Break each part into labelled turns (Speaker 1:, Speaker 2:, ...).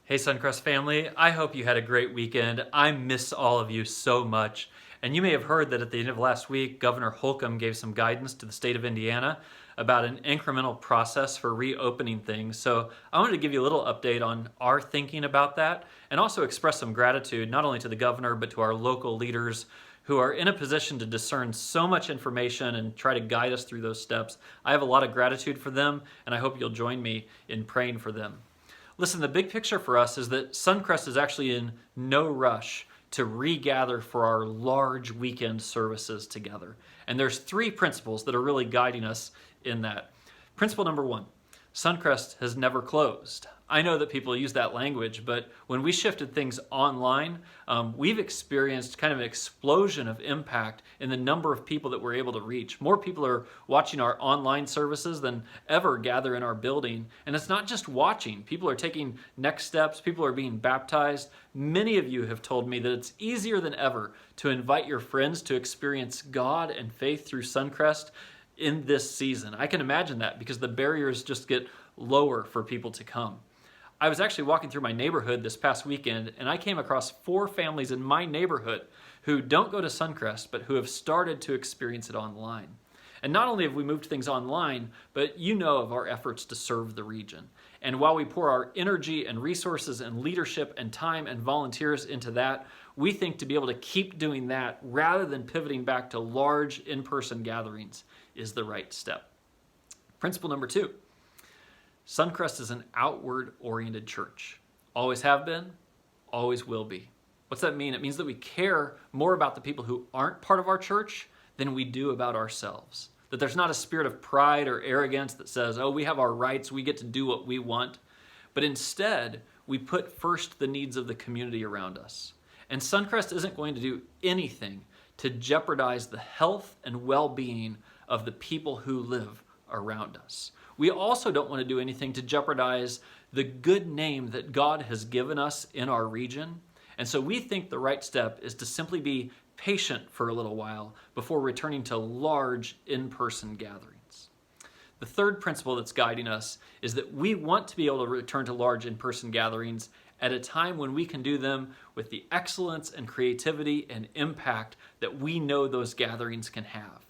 Speaker 1: Hey, Suncrest family. I hope you had a great weekend. I miss all of you so much. And you may have heard that at the end of last week, Governor Holcomb gave some guidance to the state of Indiana about an incremental process for reopening things. So I wanted to give you a little update on our thinking about that and also express some gratitude not only to the governor, but to our local leaders who are in a position to discern so much information and try to guide us through those steps. I have a lot of gratitude for them, and I hope you'll join me in praying for them. Listen, the big picture for us is that Suncrest is actually in no rush to regather for our large weekend services together. And there's three principles that are really guiding us in that. Principle number one, Suncrest has never closed. I know that people use that language, but when we shifted things online, we've experienced kind of an explosion of impact in the number of people that we're able to reach. More people are watching our online services than ever gather in our building. And it's not just watching. People are taking next steps. People are being baptized. Many of you have told me that it's easier than ever to invite your friends to experience God and faith through Suncrest in this season. I can imagine that because the barriers just get lower for people to come. I was actually walking through my neighborhood this past weekend, and I came across 4 families in my neighborhood who don't go to Suncrest, but who have started to experience it online. And not only have we moved things online, but you know of our efforts to serve the region. And while we pour our energy and resources and leadership and time and volunteers into that, we think to be able to keep doing that rather than pivoting back to large in-person gatherings is the right step. Principle number 2. Suncrest is an outward-oriented church. Always have been, always will be. What's that mean? It means that we care more about the people who aren't part of our church than we do about ourselves. That there's not a spirit of pride or arrogance that says, oh, we have our rights, we get to do what we want. But instead, we put first the needs of the community around us. And Suncrest isn't going to do anything to jeopardize the health and well-being of the people who live around us. We also don't want to do anything to jeopardize the good name that God has given us in our region. And so we think the right step is to simply be patient for a little while before returning to large in-person gatherings. The third principle that's guiding us is that we want to be able to return to large in-person gatherings at a time when we can do them with the excellence and creativity and impact that we know those gatherings can have.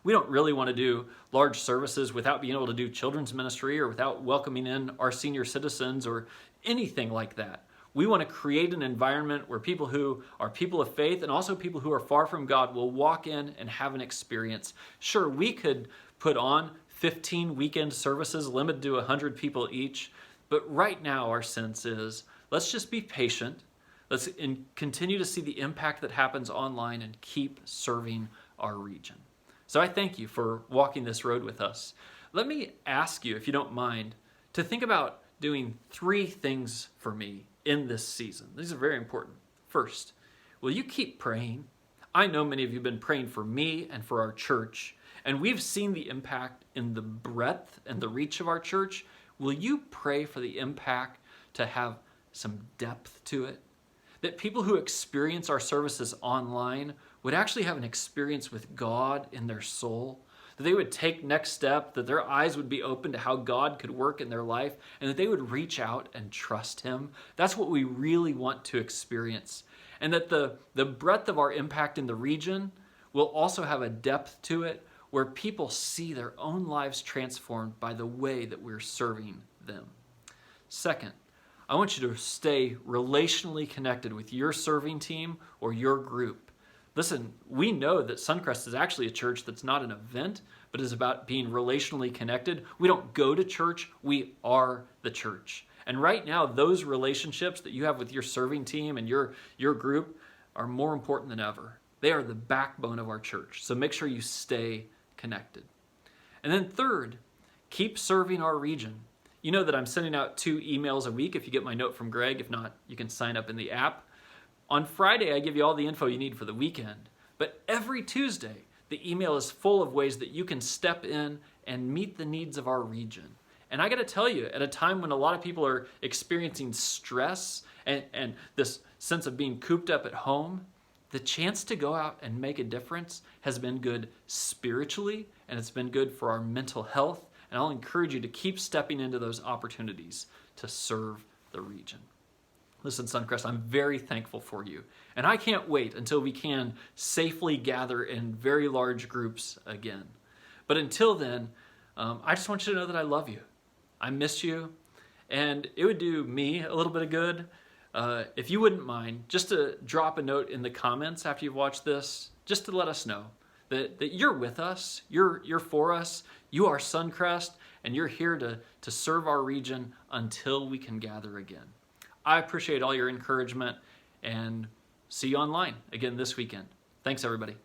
Speaker 1: We don't really want to do large services without being able to do children's ministry or without welcoming in our senior citizens or anything like that. We want to create an environment where people who are people of faith and also people who are far from God will walk in and have an experience. Sure, we could put on 15 weekend services limited to 100 people each, but right now our sense is let's just be patient. Let's continue to see the impact that happens online and keep serving our region. So I thank you for walking this road with us. Let me ask you, if you don't mind, to think about doing 3 things for me in this season. These are very important. First, will you keep praying? I know many of you have been praying for me and for our church, and we've seen the impact in the breadth and the reach of our church. Will you pray for the impact to have some depth to it? That people who experience our services online would actually have an experience with God in their soul, that they would take next step, that their eyes would be open to how God could work in their life, and that they would reach out and trust Him. That's what we really want to experience. And that the breadth of our impact in the region will also have a depth to it where people see their own lives transformed by the way that we're serving them. Second, I want you to stay relationally connected with your serving team or your group. Listen, we know that Suncrest is actually a church that's not an event, but is about being relationally connected. We don't go to church, we are the church. And right now, those relationships that you have with your serving team and your group are more important than ever. They are the backbone of our church, so make sure you stay connected. And then third, keep serving our region. You know that I'm sending out 2 emails a week if you get my note from Greg. If not, you can sign up in the app. On Friday, I give you all the info you need for the weekend. But every Tuesday, the email is full of ways that you can step in and meet the needs of our region. And I got to tell you, at a time when a lot of people are experiencing stress and this sense of being cooped up at home, the chance to go out and make a difference has been good spiritually, and it's been good for our mental health. And I'll encourage you to keep stepping into those opportunities to serve the region. Listen, Suncrest, I'm very thankful for you. And I can't wait until we can safely gather in very large groups again. But until then, I just want you to know that I love you. I miss you. And it would do me a little bit of good if you wouldn't mind just to drop a note in the comments after you've watched this, just to let us know that you're with us, you're for us, you are Suncrest, and you're here to serve our region until we can gather again. I appreciate all your encouragement, and see you online again this weekend. Thanks, everybody.